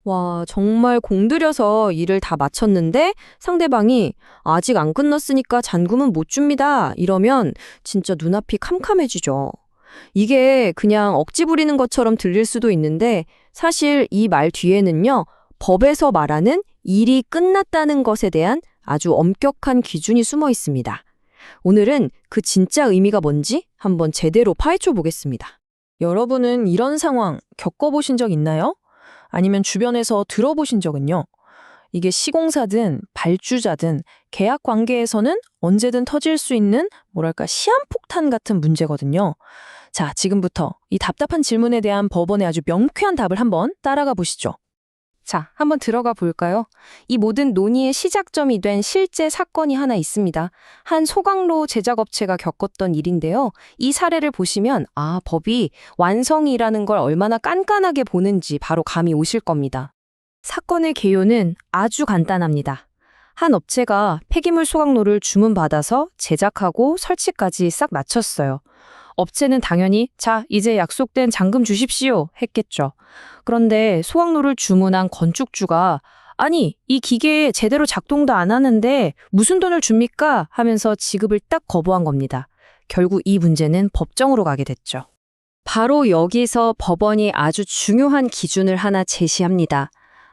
와, 정말 공들여서 일을 다 마쳤는데 상대방이 아직 안 끝났으니까 잔금은 못 줍니다. 이러면 진짜 눈앞이 캄캄해지죠. 이게 그냥 억지 부리는 것처럼 들릴 수도 있는데 사실 이 말 뒤에는요, 법에서 말하는 일이 끝났다는 것에 대한 아주 엄격한 기준이 숨어 있습니다. 오늘은 그 진짜 의미가 뭔지 한번 제대로 파헤쳐 보겠습니다. 여러분은 이런 상황 겪어보신 적 있나요? 아니면 주변에서 들어보신 적은요? 이게 시공사든 발주자든 계약 관계에서는 언제든 터질 수 있는 뭐랄까 시한폭탄 같은 문제거든요. 자, 지금부터 이 답답한 질문에 대한 법원의 아주 명쾌한 답을 한번 따라가 보시죠. 자, 한번 들어가 볼까요? 이 모든 논의의 시작점이 된 실제 사건이 하나 있습니다. 한 소각로 제작업체가 겪었던 일인데요. 이 사례를 보시면 법이 완성이라는 걸 얼마나 깐깐하게 보는지 바로 감이 오실 겁니다. 사건의 개요는 아주 간단합니다. 한 업체가 폐기물 소각로를 주문받아서 제작하고 설치까지 싹 마쳤어요. 업체는 당연히 자, 이제 약속된 잔금 주십시오 했겠죠. 그런데 소각로를 주문한 건축주가 아니, 이 기계 제대로 작동도 안 하는데 무슨 돈을 줍니까? 하면서 지급을 딱 거부한 겁니다. 결국 이 문제는 법정으로 가게 됐죠. 바로 여기서 법원이 아주 중요한 기준을 하나 제시합니다.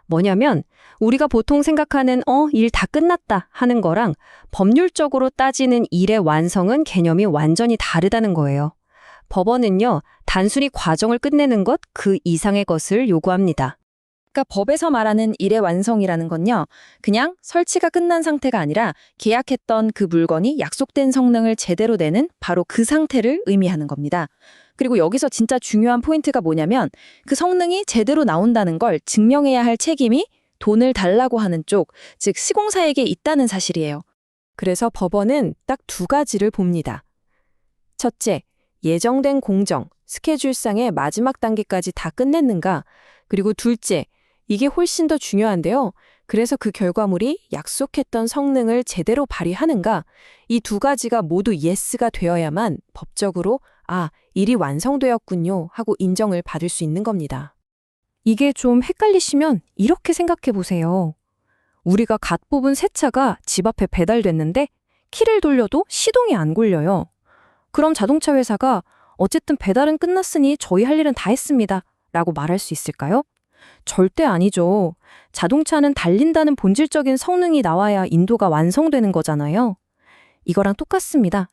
뭐냐면 우리가 보통 생각하는 일 다 끝났다 하는 거랑 법률적으로 따지는 일의 완성은 개념이 완전히 다르다는 거예요. 법원은요, 단순히 과정을 끝내는 것 그 이상의 것을 요구합니다. 그러니까 법에서 말하는 일의 완성이라는 건요, 그냥 설치가 끝난 상태가 아니라 계약했던 그 물건이 약속된 성능을 제대로 내는 바로 그 상태를 의미하는 겁니다. 그리고 여기서 진짜 중요한 포인트가 뭐냐면 그 성능이 제대로 나온다는 걸 증명해야 할 책임이 돈을 달라고 하는 쪽, 즉 시공사에게 있다는 사실이에요. 그래서 법원은 딱 두 가지를 봅니다. 첫째, 예정된 공정, 스케줄상의 마지막 단계까지 다 끝냈는가? 그리고 둘째, 이게 훨씬 더 중요한데요. 그래서 그 결과물이 약속했던 성능을 제대로 발휘하는가? 이 두 가지가 모두 예스가 되어야만 법적으로 일이 완성되었군요 하고 인정을 받을 수 있는 겁니다. 이게 좀 헷갈리시면 이렇게 생각해 보세요. 우리가 갓 뽑은 새 차가 집 앞에 배달됐는데 키를 돌려도 시동이 안 걸려요. 그럼 자동차 회사가 어쨌든 배달은 끝났으니 저희 할 일은 다 했습니다 라고 말할 수 있을까요? 절대 아니죠. 자동차는 달린다는 본질적인 성능이 나와야 인도가 완성되는 거잖아요. 이거랑 똑같습니다.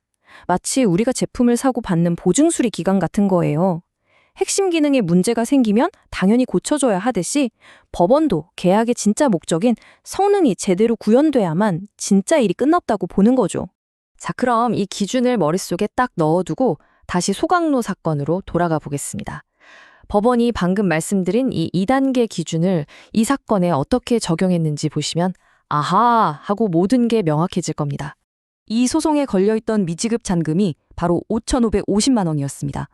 마치 우리가 제품을 사고 받는 보증수리 기간 같은 거예요. 핵심 기능에 문제가 생기면 당연히 고쳐줘야 하듯이 법원도 계약의 진짜 목적인 성능이 제대로 구현돼야만 진짜 일이 끝났다고 보는 거죠. 자, 그럼 이 기준을 머릿속에 딱 넣어두고 다시 소각로 사건으로 돌아가 보겠습니다. 법원이 방금 말씀드린 이 2단계 기준을 이 사건에 어떻게 적용했는지 보시면 아하 하고 모든 게 명확해질 겁니다. 이 소송에 걸려있던 미지급 잔금이 바로 5,550만 원이었습니다.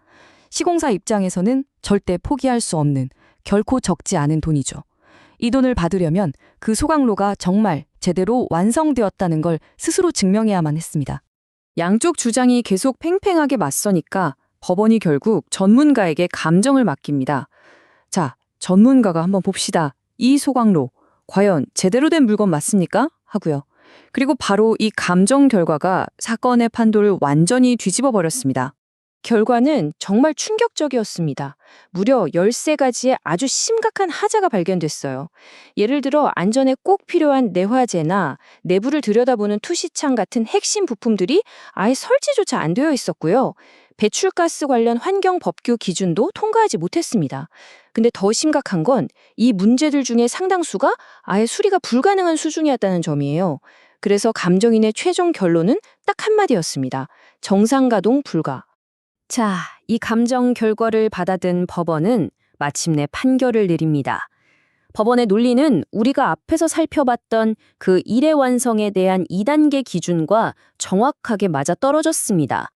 시공사 입장에서는 절대 포기할 수 없는 결코 적지 않은 돈이죠. 이 돈을 받으려면 그 소각로가 정말 제대로 완성되었다는 걸 스스로 증명해야만 했습니다. 양쪽 주장이 계속 팽팽하게 맞서니까 법원이 결국 전문가에게 감정을 맡깁니다. 자, 전문가가 한번 봅시다. 이 소각로, 과연 제대로 된 물건 맞습니까? 하고요. 그리고 바로 이 감정 결과가 사건의 판도를 완전히 뒤집어 버렸습니다. 결과는 정말 충격적이었습니다. 무려 13가지의 아주 심각한 하자가 발견됐어요. 예를 들어 안전에 꼭 필요한 내화재나 내부를 들여다보는 투시창 같은 핵심 부품들이 아예 설치조차 안 되어 있었고요. 배출가스 관련 환경 법규 기준도 통과하지 못했습니다. 근데 더 심각한 건 이 문제들 중에 상당수가 아예 수리가 불가능한 수준이었다는 점이에요. 그래서 감정인의 최종 결론은 딱 한마디였습니다. 정상 가동 불가. 자, 이 감정 결과를 받아든 법원은 마침내 판결을 내립니다. 법원의 논리는 우리가 앞에서 살펴봤던 그 일의 완성에 대한 2단계 기준과 정확하게 맞아떨어졌습니다.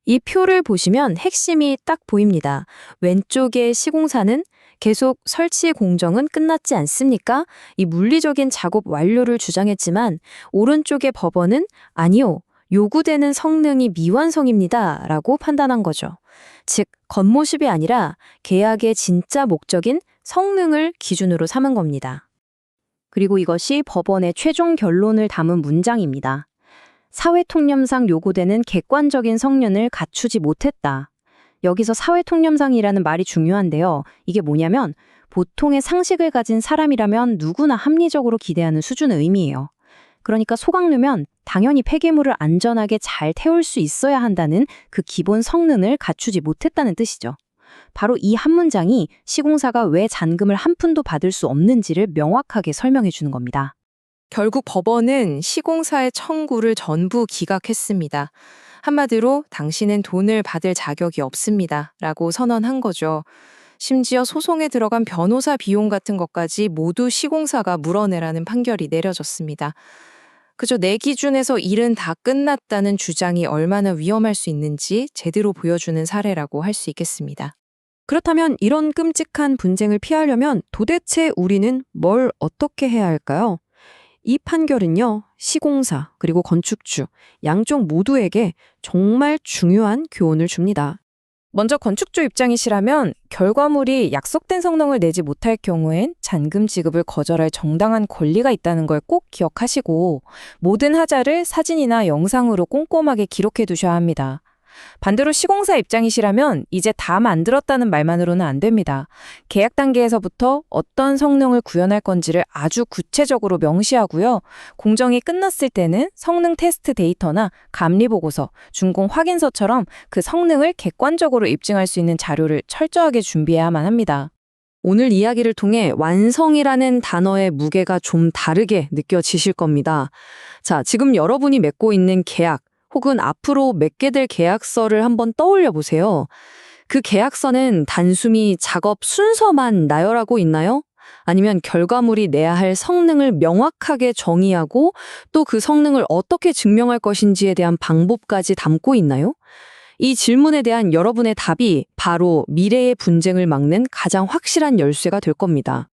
이 표를 보시면 핵심이 딱 보입니다. 왼쪽의 시공사는 계속 설치 공정은 끝났지 않습니까? 이 물리적인 작업 완료를 주장했지만 오른쪽의 법원은 아니요. 요구되는 성능이 미완성입니다. 라고 판단한 거죠. 즉, 겉모습이 아니라 계약의 진짜 목적인 성능을 기준으로 삼은 겁니다. 그리고 이것이 법원의 최종 결론을 담은 문장입니다. 사회통념상 요구되는 객관적인 성능을 갖추지 못했다. 여기서 사회통념상이라는 말이 중요한데요. 이게 뭐냐면 보통의 상식을 가진 사람이라면 누구나 합리적으로 기대하는 수준의 의미예요. 그러니까 소각류면 당연히 폐기물을 안전하게 잘 태울 수 있어야 한다는 그 기본 성능을 갖추지 못했다는 뜻이죠. 바로 이 한 문장이 시공사가 왜 잔금을 한 푼도 받을 수 없는지를 명확하게 설명해 주는 겁니다. 결국 법원은 시공사의 청구를 전부 기각했습니다. 한마디로 당신은 돈을 받을 자격이 없습니다. 라고 선언한 거죠. 심지어 소송에 들어간 변호사 비용 같은 것까지 모두 시공사가 물어내라는 판결이 내려졌습니다. 그저 내 기준에서 일은 다 끝났다는 주장이 얼마나 위험할 수 있는지 제대로 보여주는 사례라고 할 수 있겠습니다. 그렇다면 이런 끔찍한 분쟁을 피하려면 도대체 우리는 뭘 어떻게 해야 할까요? 이 판결은요, 시공사 그리고 건축주 양쪽 모두에게 정말 중요한 교훈을 줍니다. 먼저 건축주 입장이시라면 결과물이 약속된 성능을 내지 못할 경우엔 잔금 지급을 거절할 정당한 권리가 있다는 걸 꼭 기억하시고 모든 하자를 사진이나 영상으로 꼼꼼하게 기록해 두셔야 합니다. 반대로 시공사 입장이시라면 이제 다 만들었다는 말만으로는 안 됩니다. 계약 단계에서부터 어떤 성능을 구현할 건지를 아주 구체적으로 명시하고요. 공정이 끝났을 때는 성능 테스트 데이터나 감리 보고서, 준공 확인서처럼 그 성능을 객관적으로 입증할 수 있는 자료를 철저하게 준비해야만 합니다. 오늘 이야기를 통해 완성이라는 단어의 무게가 좀 다르게 느껴지실 겁니다. 자, 지금 여러분이 맺고 있는 계약, 혹은 앞으로 맺게 될 계약서를 한번 떠올려 보세요. 그 계약서는 단순히 작업 순서만 나열하고 있나요? 아니면 결과물이 내야 할 성능을 명확하게 정의하고 또 그 성능을 어떻게 증명할 것인지에 대한 방법까지 담고 있나요? 이 질문에 대한 여러분의 답이 바로 미래의 분쟁을 막는 가장 확실한 열쇠가 될 겁니다.